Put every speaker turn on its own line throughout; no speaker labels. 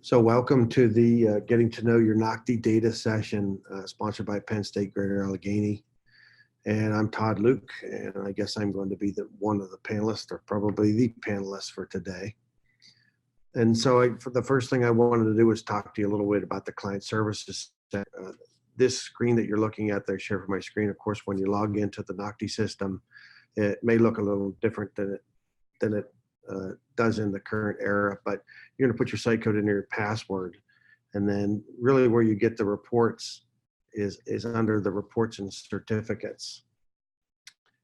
So welcome to the Getting to Know Your NOCTI data session sponsored by Penn State Greater Allegheny. And I'm Todd Luke, and I guess I'm going to be one of the panelists, or probably the panelist for today. And so for the first thing I wanted to do was talk to you a little bit about the client services. This screen that you're looking at there, share from my screen, of course, when you log into the NOCTI system, it may look a little different than it does in the current era, but you're going to put your site code in your password, and then really where you get the reports is under the reports and certificates.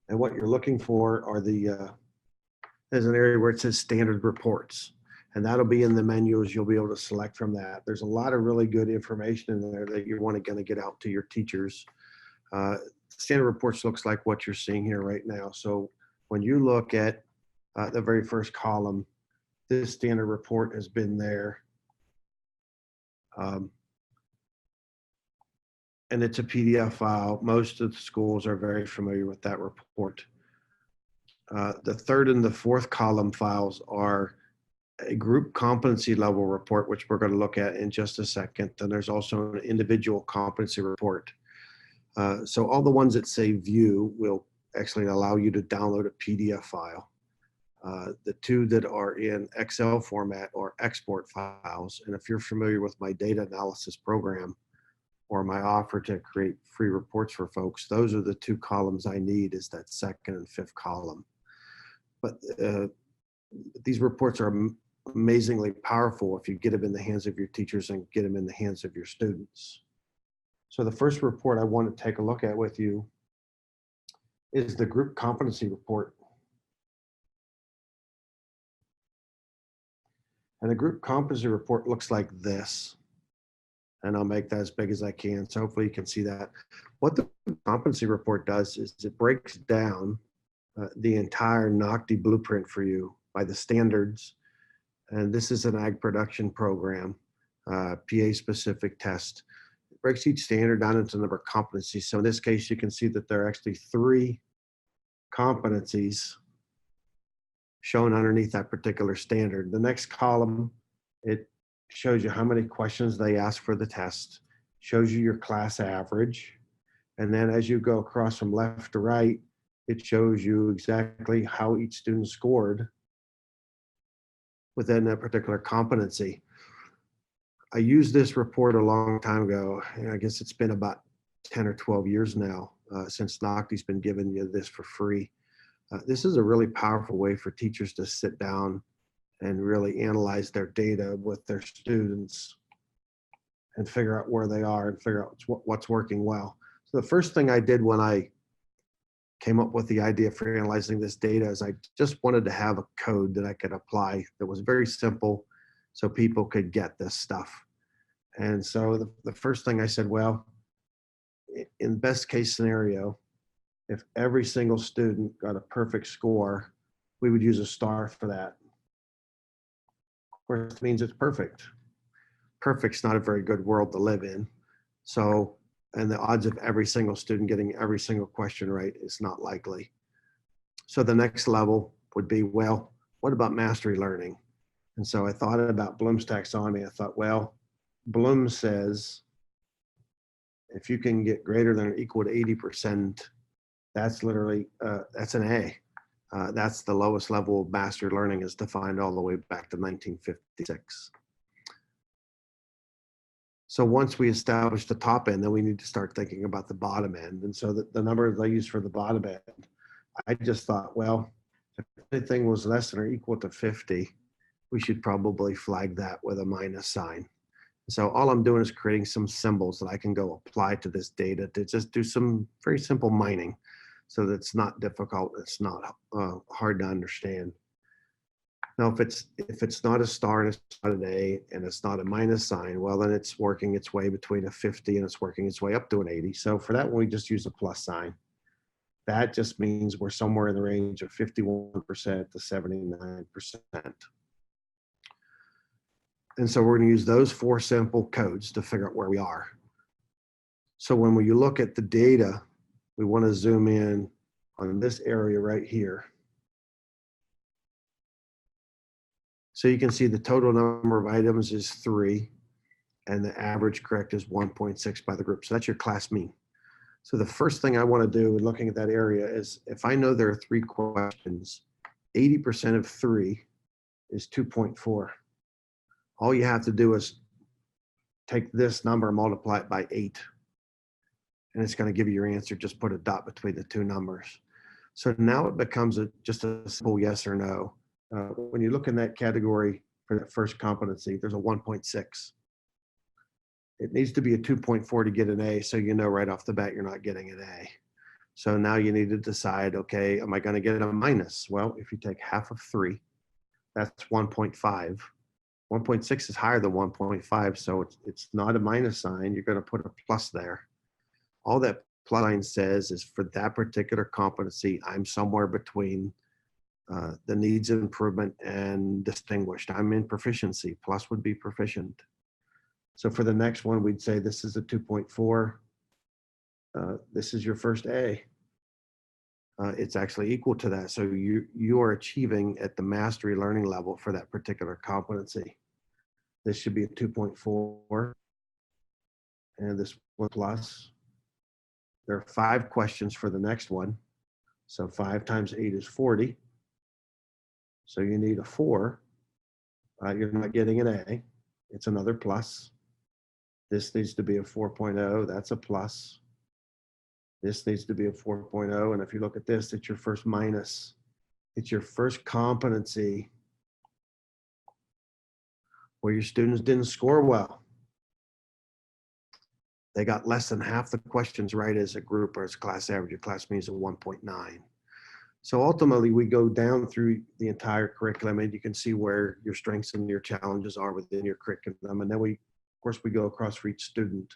And what you're looking for are there's an area where it says standard reports, and that'll be in the menus. You'll be able to select from that. There's a lot of really good information in there that you're going to get out to your teachers. Standard reports looks like what you're seeing here right now. So when you look at the very first column, this standard report has been there. And it's a PDF file. Most of the schools are very familiar with that report. The third and the fourth column files are a group competency level report, which we're going to look at in just a second. And there's also an individual competency report. So all the ones that say view will actually allow you to download a PDF file. The two that are in Excel format are export files. And if you're familiar with my data analysis program or my offer to create free reports for folks, those are the two columns I need, is that second and fifth column. But these reports are amazingly powerful if you get them in the hands of your teachers and get them in the hands of your students. So the first report I want to take a look at with you is the group competency report. And the group competency report looks like this. And I'll make that as big as I can, so hopefully you can see that. What the competency report does is it breaks down the entire NOCTI blueprint for you by the standards. And this is an ag production program, PA specific test. It breaks each standard down into the number of competencies. So in this case, you can see that there are actually 3 competencies shown underneath that particular standard. The next column, it shows you how many questions they ask for the test, shows you your class average, and then as you go across from left to right, it shows you exactly how each student scored within that particular competency. I used this report a long time ago, and I guess it's been about 10 or 12 years now since NOCTI's been giving you this for free. This is a really powerful way for teachers to sit down and really analyze their data with their students and figure out where they are and figure out what's working well. So the first thing I did when I came up with the idea for analyzing this data is I just wanted to have a code that I could apply that was very simple so people could get this stuff. And so the first thing I said, well, in best case scenario, if every single student got a perfect score, we would use a star for that. Of course, it means it's perfect. Perfect's not a very good world to live in. So, and the odds of every single student getting every single question right is not likely. So the next level would be, well, what about mastery learning? And so I thought about Bloom's taxonomy. I thought, well, Bloom says if you can get greater than or equal to 80%, that's literally, that's an A. That's the lowest level of mastery learning, as defined all the way back to 1956. So once we establish the top end, then we need to start thinking about the bottom end. And so the number I use for the bottom end, I just thought, well, if anything was less than or equal to 50, we should probably flag that with a minus sign. So all I'm doing is creating some symbols that I can go apply to this data to just do some very simple mining, so that it's not difficult, it's not hard to understand. Now, if it's not a star and it's not an A and it's not a minus sign, well, then it's working its way between a 50 and it's working its way up to an 80. So for that one, we just use a plus sign. That just means we're somewhere in the range of 51% to 79%. And so we're going to use those 4 simple codes to figure out where we are. So when we look at the data, we want to zoom in on this area right here. So you can see the total number of items is 3, and the average correct is 1.6 by the group. So that's your class mean. So the first thing I want to do in looking at that area is, if I know there are 3 questions, 80% of 3 is 2.4. All you have to do is take this number and multiply it by 8. And it's going to give you your answer. Just put a dot between the two numbers. So now it becomes just a simple yes or no. When you look in that category for that first competency, there's a 1.6. It needs to be a 2.4 to get an A, so you know right off the bat you're not getting an A. So now you need to decide, okay, am I going to get a minus? Well, if you take half of 3, that's 1.5. 1.6 is higher than 1.5, so it's not a minus sign. You're going to put a plus there. All that plus sign says is, for that particular competency, I'm somewhere between the needs improvement and distinguished. I'm in proficiency. Plus would be proficient. So for the next one, we'd say this is a 2.4. This is your first A. It's actually equal to that. So you are achieving at the mastery learning level for that particular competency. This should be a 2.4. And this one plus. There are 5 questions for the next one. So 5 times 8 is 40. So you need a 4. You're not getting an A. It's another plus. This needs to be a 4.0. That's a plus. This needs to be a 4.0. And if you look at this, it's your first minus. It's your first competency where your students didn't score well. They got less than half the questions right as a group or as class average. Your class mean is a 1.9. So ultimately, we go down through the entire curriculum, and you can see where your strengths and your challenges are within your curriculum. And then of course, we go across for each student.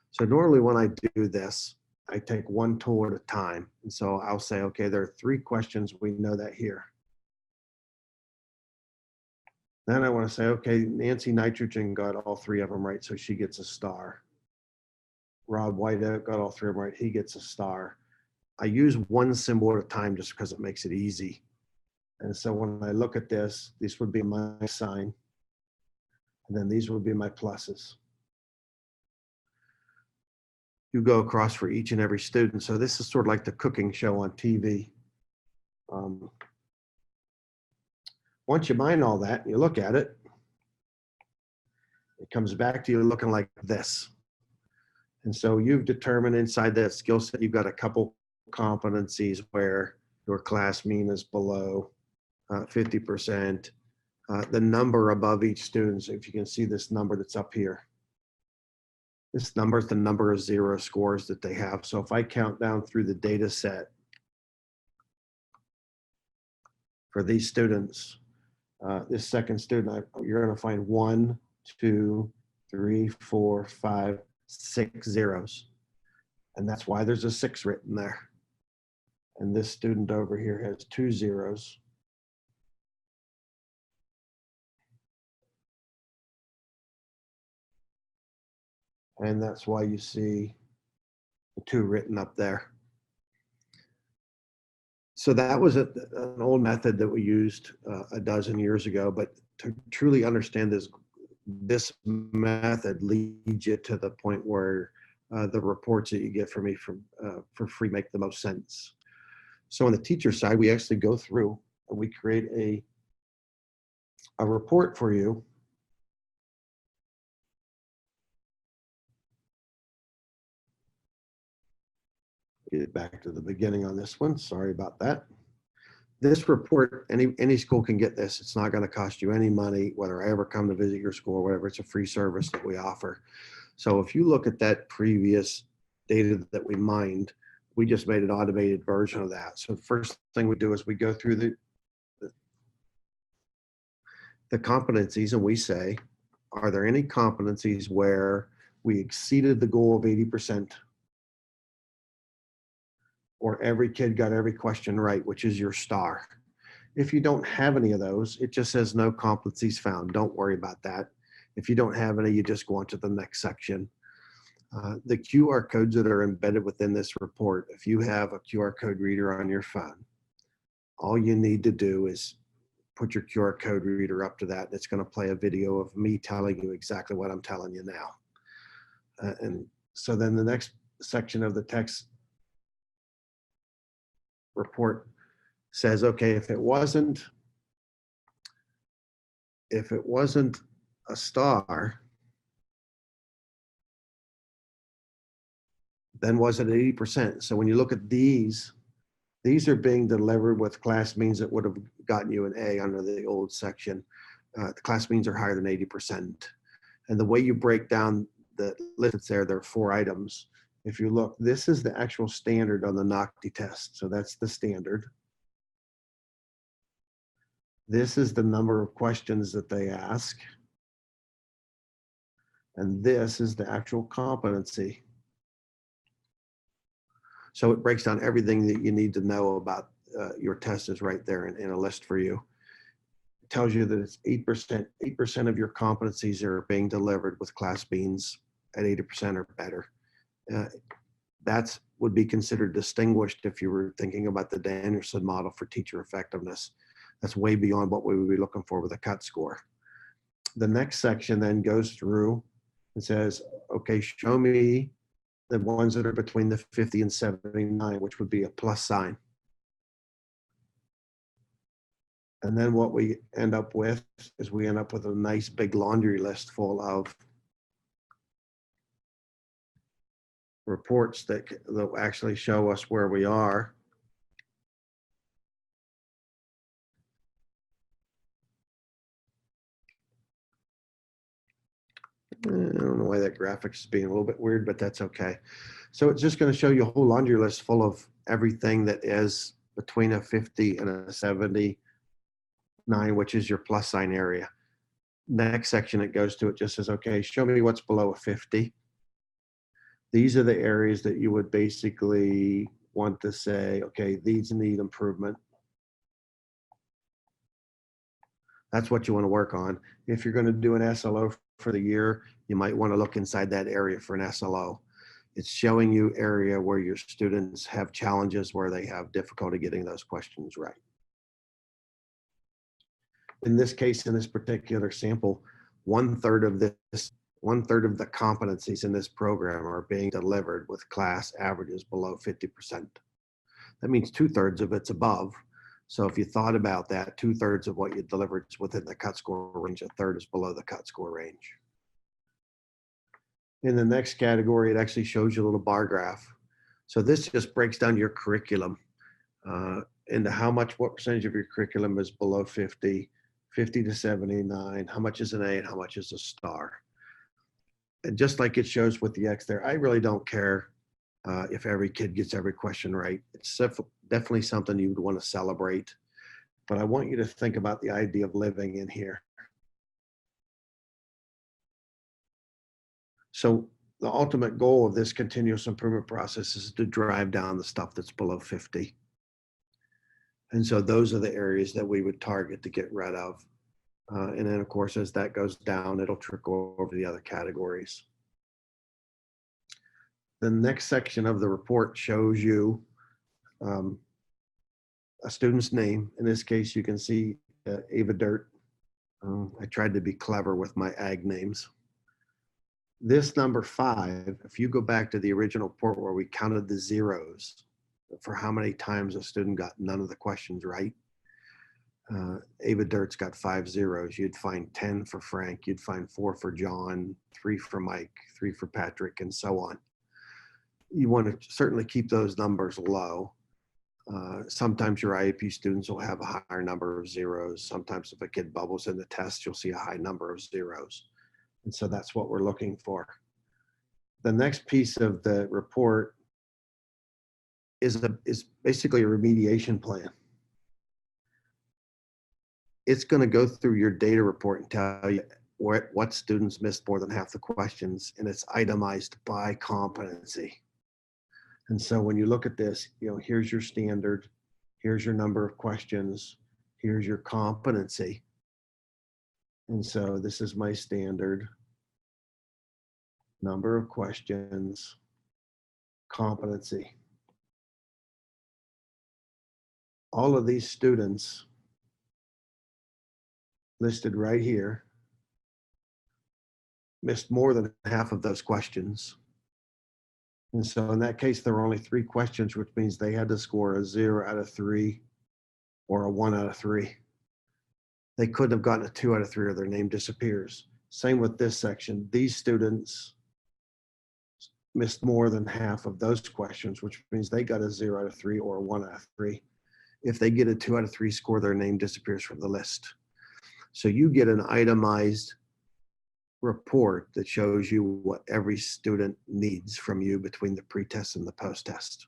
So normally when I do this, I take one tool at a time. And so I'll say, okay, there are 3 questions. We know that here. Then I want to say, okay, Nancy Nitrogen got all 3 of them right, so she gets a star. Rob Whiteout got all 3 of them right. He gets a star. I use one symbol at a time just because it makes it easy. And so when I look at this would be my sign. And then these would be my pluses. You go across for each and every student. So this is sort of like the cooking show on TV. Once you mine all that and you look at it, it comes back to you looking like this. And so you've determined inside that skill set, you've got a couple competencies where your class mean is below 50%. The number above each student, so if you can see this number that's up here, this number is the number of 0 scores that they have. So if I count down through the data set for these students, this second student, you're going to find 1, 2, 3, 4, 5, 6 zeros. And that's why there's a 6 written there. And this student over here has 2 zeros. And that's why you see the 2 written up there. So that was an old method that we used a dozen years ago, but to truly understand this method leads you to the point where the reports that you get from me for free make the most sense. So on the teacher side, we actually go through and we create a report for you. Get back to the beginning on this one. Sorry about that. This report, any school can get this. It's not going to cost you any money, whether I ever come to visit your school or whatever. It's a free service that we offer. So if you look at that previous data that we mined, we just made an automated version of that. So the first thing we do is we go through the competencies and we say, are there any competencies where we exceeded the goal of 80%? Or every kid got every question right, which is your star. If you don't have any of those, it just says no competencies found. Don't worry about that. If you don't have any, you just go on to the next section. The QR codes that are embedded within this report, if you have a QR code reader on your phone, all you need to do is put your QR code reader up to that. It's going to play a video of me telling you exactly what I'm telling you now. And so then the next section of the text report says, okay, if it wasn't a star, then was it 80%? So when you look at these are being delivered with class means that would have gotten you an A under the old section. The class means are higher than 80%. And the way you break down the list there are 4 items. If you look, this is the actual standard on the NOCTI test. So that's the standard. This is the number of questions that they ask. And this is the actual competency. So it breaks down everything that you need to know about your test is right there in a list for you. It tells you that it's 8% of your competencies are being delivered with class means at 80% or better. That would be considered distinguished if you were thinking about the Danielson model for teacher effectiveness. That's way beyond what we would be looking for with a cut score. The next section then goes through and says, okay, show me the ones that are between the 50 and 79, which would be a plus sign. And then what we end up with is we end up with a nice big laundry list full of reports that actually show us where we are. I don't know why that graphic is being a little bit weird, but that's okay. So it's just going to show you a whole laundry list full of everything that is between a 50 and a 79, which is your plus sign area. Next section it goes to, it just says, okay, show me what's below a 50. These are the areas that you would basically want to say, okay, these need improvement. That's what you want to work on. If you're going to do an SLO for the year, you might want to look inside that area for an SLO. It's showing you area where your students have challenges, where they have difficulty getting those questions right. In this case, in this particular sample, 1/3 of the competencies in this program are being delivered with class averages below 50%. That means 2/3 of it's above. So if you thought about that, 2/3 of what you delivered is within the cut score range, 1/3 is below the cut score range. In the next category, it actually shows you a little bar graph. So this just breaks down your curriculum into what percentage of your curriculum is below 50, 50 to 79, how much is an A and how much is a star. And just like it shows with the X there, I really don't care if every kid gets every question right. It's definitely something you would want to celebrate, but I want you to think about the idea of living in here. So the ultimate goal of this continuous improvement process is to drive down the stuff that's below 50. And so those are the areas that we would target to get rid of. And then of course, as that goes down, it'll trickle over the other categories. The next section of the report shows you a student's name. In this case, you can see Ava Dirt. I tried to be clever with my ag names. This number 5, if you go back to the original report where we counted the zeros for how many times a student got none of the questions right, Ava Dirt's got 5 zeros. You'd find 10 for Frank, you'd find 4 for John, 3 for Mike, 3 for Patrick, and so on. You want to certainly keep those numbers low. Sometimes your IEP students will have a higher number of zeros. Sometimes if a kid bubbles in the test, you'll see a high number of zeros. And so that's what we're looking for. The next piece of the report is basically a remediation plan. It's going to go through your data report and tell you what students missed more than half the questions, and it's itemized by competency. And so when you look at this, here's your standard, here's your number of questions, here's your competency. And so this is my standard, number of questions, competency. All of these students listed right here missed more than half of those questions. And so in that case, there were only 3 questions, which means they had to score a 0 out of 3 or a 1 out of 3. They couldn't have gotten a 2 out of 3 or their name disappears. Same with this section. These students missed more than half of those questions, which means they got a 0 out of 3 or a 1 out of 3. If they get a 2 out of 3 score, their name disappears from the list. So you get an itemized report that shows you what every student needs from you between the pre-test and the post-test.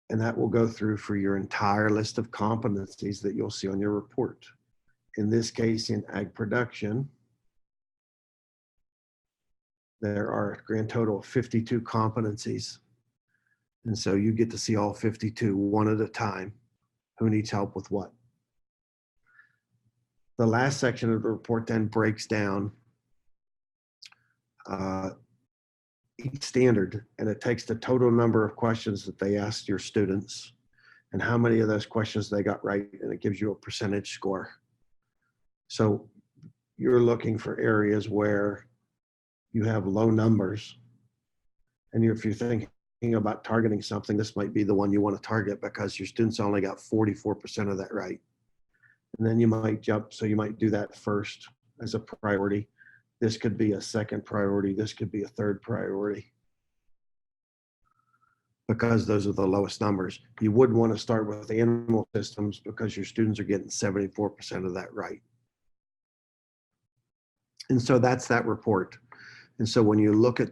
And that will go through for your entire list of competencies that you'll see on your report. In this case, in ag production, there are a grand total of 52 competencies. And so you get to see all 52 one at a time. Who needs help with what? The last section of the report then breaks down each standard, and it takes the total number of questions that they asked your students and how many of those questions they got right, and it gives you a percentage score. So you're looking for areas where you have low numbers, and if you're thinking about targeting something, this might be the one you want to target because your students only got 44% of that right. And then you might jump, so you might do that first as a priority. This could be a second priority. This could be a third priority because those are the lowest numbers. You would want to start with animal systems because your students are getting 74% of that right. And so that's that report. And so when you look at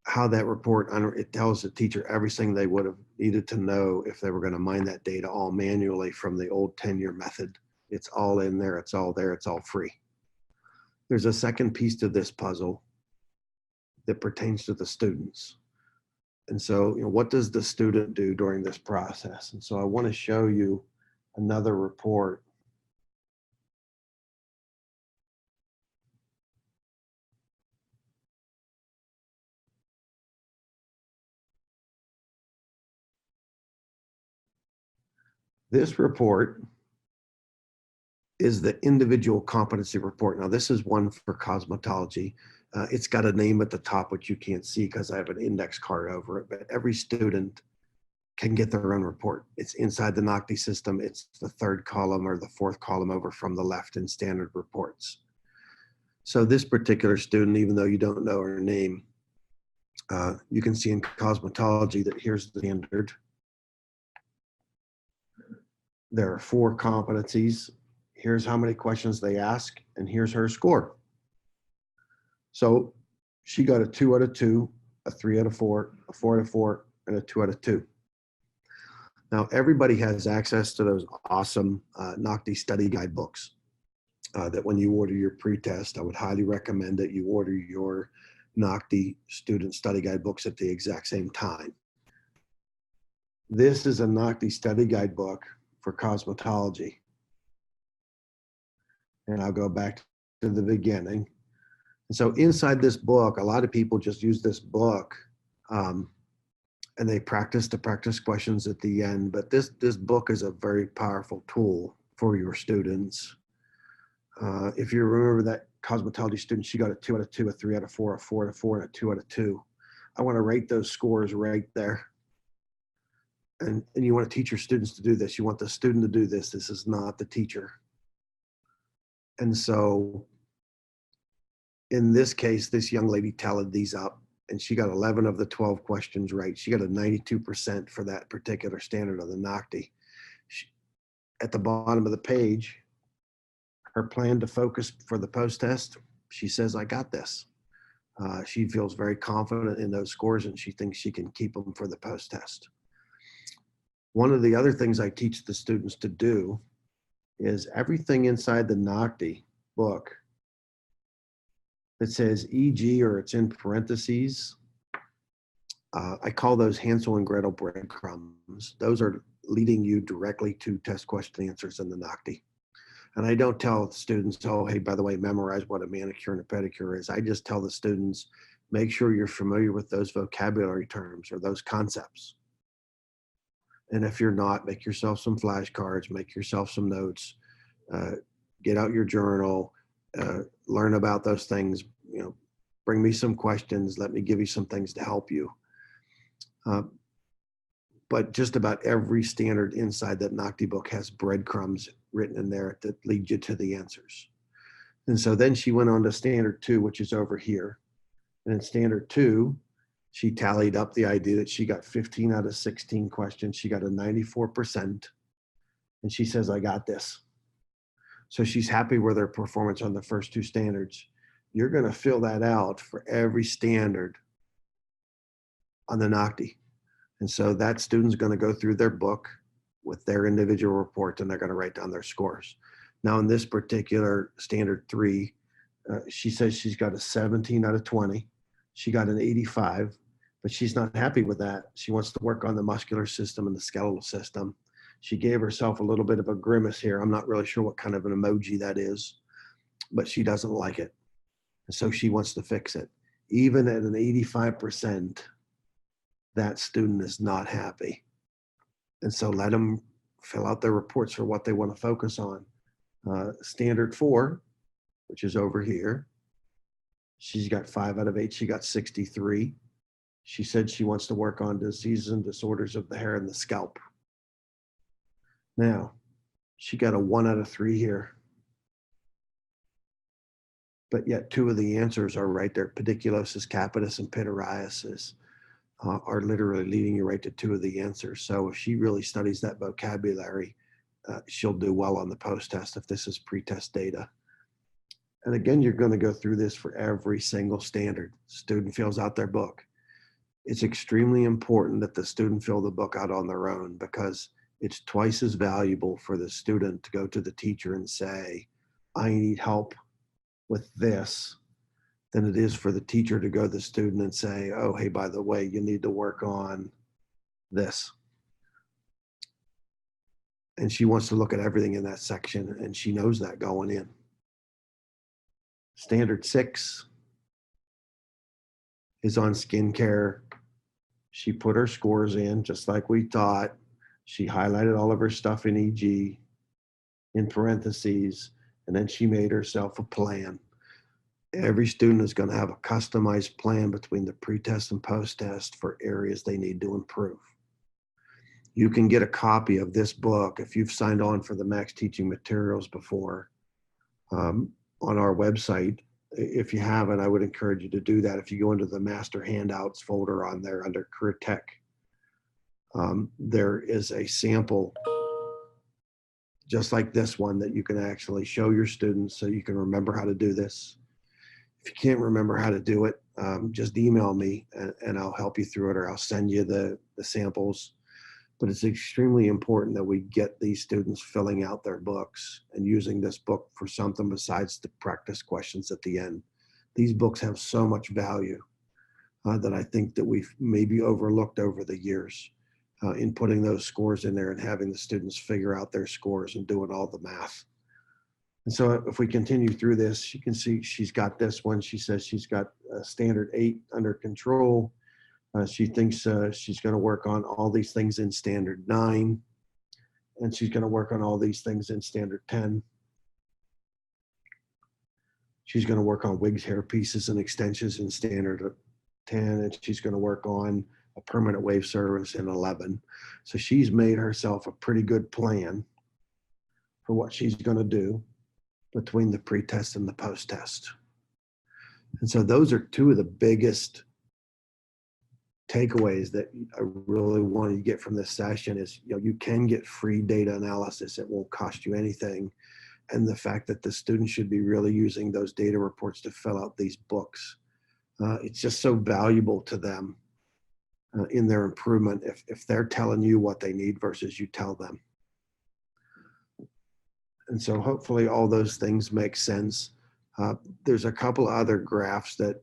how that report, it tells the teacher everything they would have needed to know if they were going to mine that data all manually from the old tenure method. It's all in there. It's all there. It's all free. There's a second piece to this puzzle that pertains to the students. And so, what does the student do during this process? And so I want to show you another report. This report is the individual competency report. Now, this is one for cosmetology. It's got a name at the top, which you can't see because I have an index card over it, but every student can get their own report. It's inside the NOCTI system. It's the 3rd column or the 4th column over from the left in standard reports. So this particular student, even though you don't know her name, you can see in cosmetology that here's the standard. There are 4 competencies. Here's how many questions they ask, and here's her score. So she got a 2 out of 2, a 3 out of 4, a 4 out of 4, and a 2 out of 2. Now, everybody has access to those awesome NOCTI study guide books that when you order your pre-test, I would highly recommend that you order your NOCTI student study guide books at the exact same time. This is a NOCTI study guide book for cosmetology. And I'll go back to the beginning. And so inside this book, a lot of people just use this book and they practice the practice questions at the end. But this book is a very powerful tool for your students. If you remember that cosmetology student, she got a 2 out of 2, a 3 out of 4, a 4 out of 4, and a 2 out of 2. I want to rate those scores right there. And you want to teach your students to do this. You want the student to do this. This is not the teacher. And so in this case, this young lady tallied these up and she got 11 of the 12 questions right. She got a 92% for that particular standard of the NOCTI. At the bottom of the page, her plan to focus for the post-test, she says, I got this. She feels very confident in those scores and she thinks she can keep them for the post-test. One of the other things I teach the students to do is everything inside the NOCTI book that says EG or it's in parentheses, I call those Hansel and Gretel breadcrumbs. Those are leading you directly to test question answers in the NOCTI. And I don't tell students, oh, hey, by the way, memorize what a manicure and a pedicure is. I just tell the students, make sure you're familiar with those vocabulary terms or those concepts. And if you're not, make yourself some flashcards, make yourself some notes, uh, get out your journal, learn about those things, you know, bring me some questions, let me give you some things to help you. Uh, but just about every standard inside that NOCTI book has breadcrumbs written in there that lead you to the answers. And so then she went on to standard 2, which is over here. And in standard 2, she tallied up the idea that she got 15 out of 16 questions. She got a 94%. And she says, I got this. So she's happy with her performance on the first 2 standards. You're going to fill that out for every standard on the NOCTI. And so that student's going to go through their book with their individual reports, and they're going to write down their scores. Now, in this particular standard 3, she says she's got a 17 out of 20. She got an 85, but she's not happy with that. She wants to work on the muscular system and the skeletal system. She gave herself a little bit of a grimace here. I'm not really sure what kind of an emoji that is, but she doesn't like it. And so she wants to fix it. Even at an 85%, that student is not happy. And so let them fill out their reports for what they want to focus on. Standard 4, which is over here, she's got 5 out of 8. She got 63. She said she wants to work on diseases and disorders of the hair and the scalp. Now, she got a 1 out of 3 here. But yet 2 of the answers are right there. Pediculosis capitis and pityriasis are literally leading you right to 2 of the answers. So if she really studies that vocabulary, she'll do well on the post-test if this is pre-test data. And again, you're going to go through this for every single standard. Student fills out their book. It's extremely important that the student fill the book out on their own, because it's twice as valuable for the student to go to the teacher and say, I need help with this, than it is for the teacher to go to the student and say, oh, hey, by the way, you need to work on this. And she wants to look at everything in that section, and she knows that going in. Standard 6 is on skincare. She put her scores in just like we thought. She highlighted all of her stuff in EG in parentheses, and then she made herself a plan. Every student is going to have a customized plan between the pre-test and post-test for areas they need to improve. You can get a copy of this book if you've signed on for the Max Teaching Materials before on our website. If you haven't, I would encourage you to do that. If you go into the Master Handouts folder on there under Career Tech, there is a sample just like this one that you can actually show your students so you can remember how to do this. If you can't remember how to do it, just email me and I'll help you through it, or I'll send you the samples. But it's extremely important that we get these students filling out their books and using this book for something besides the practice questions at the end. These books have so much value that I think that we've maybe overlooked over the years in putting those scores in there and having the students figure out their scores and doing all the math. And so if we continue through this, you can see she's got this one. She says she's got standard 8 under control. She thinks she's going to work on all these things in standard 9, and she's going to work on all these things in standard 10. She's going to work on wigs, hair pieces, and extensions in standard 10, and she's going to work on a permanent wave service in 11. So she's made herself a pretty good plan for what she's going to do between the pre-test and the post-test. And so those are 2 of the biggest takeaways that I really want you to get from this session is, you can get free data analysis. It won't cost you anything. And the fact that the students should be really using those data reports to fill out these books. It's just so valuable to them in their improvement if they're telling you what they need versus you tell them. And so hopefully all those things make sense. There's a couple other graphs that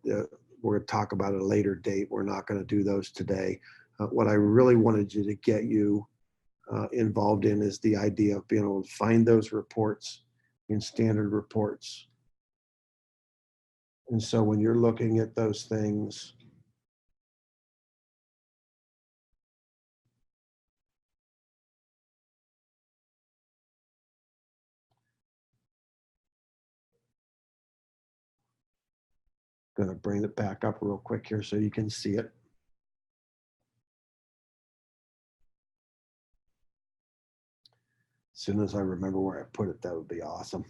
we're going to talk about at a later date. We're not going to do those today. What I really wanted you to get you involved in is the idea of being able to find those reports in standard reports. And so when you're looking at those things, I'm going to bring it back up real quick here so you can see it. As soon as I remember where I put it, that would be awesome.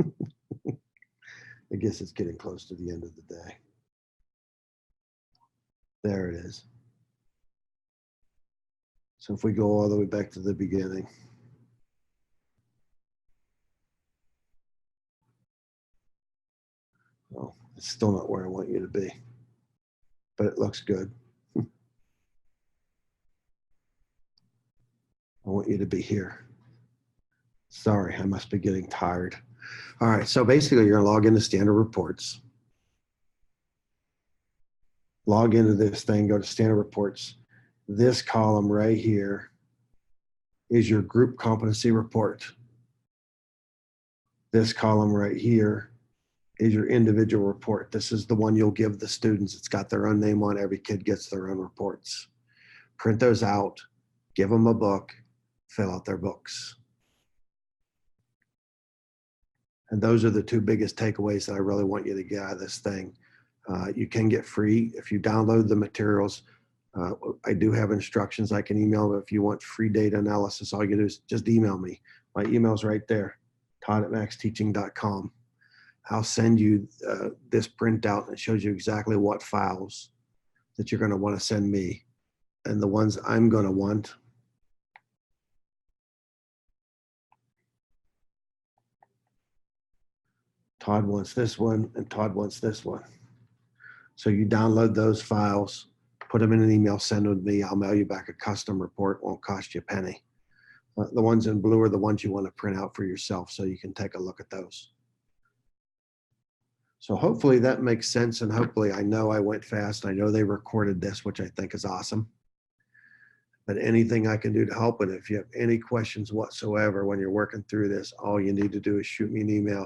I guess it's getting close to the end of the day. There it is. So if we go all the way back to the beginning. Well, it's still not where I want you to be, but it looks good. I want you to be here. Sorry, I must be getting tired. All right, so basically you're gonna log into Standard Reports. Log into this thing, go to Standard Reports. This column right here is your group competency report. This column right here is your individual report. This is the one you'll give the students. It's got their own name on it. Every kid gets their own reports. Print those out, give them a book, fill out their books. And those are the two biggest takeaways that I really want you to get out of this thing. You can get free if you download the materials. I do have instructions. I can email them if you want free data analysis. All you do is just email me. My email's right there, todd@maxteaching.com. I'll send you this printout and it shows you exactly what files that you're going to want to send me. And the ones I'm going to want Todd wants this one and Todd wants this one. So you download those files, put them in an email, send them to me. I'll mail you back a custom report. Won't cost you a penny. The ones in blue are the ones you want to print out for yourself so you can take a look at those. So hopefully that makes sense, and hopefully I know I went fast. I know they recorded this, which I think is awesome. But anything I can do to help, and if you have any questions whatsoever when you're working through this, all you need to do is shoot me an email.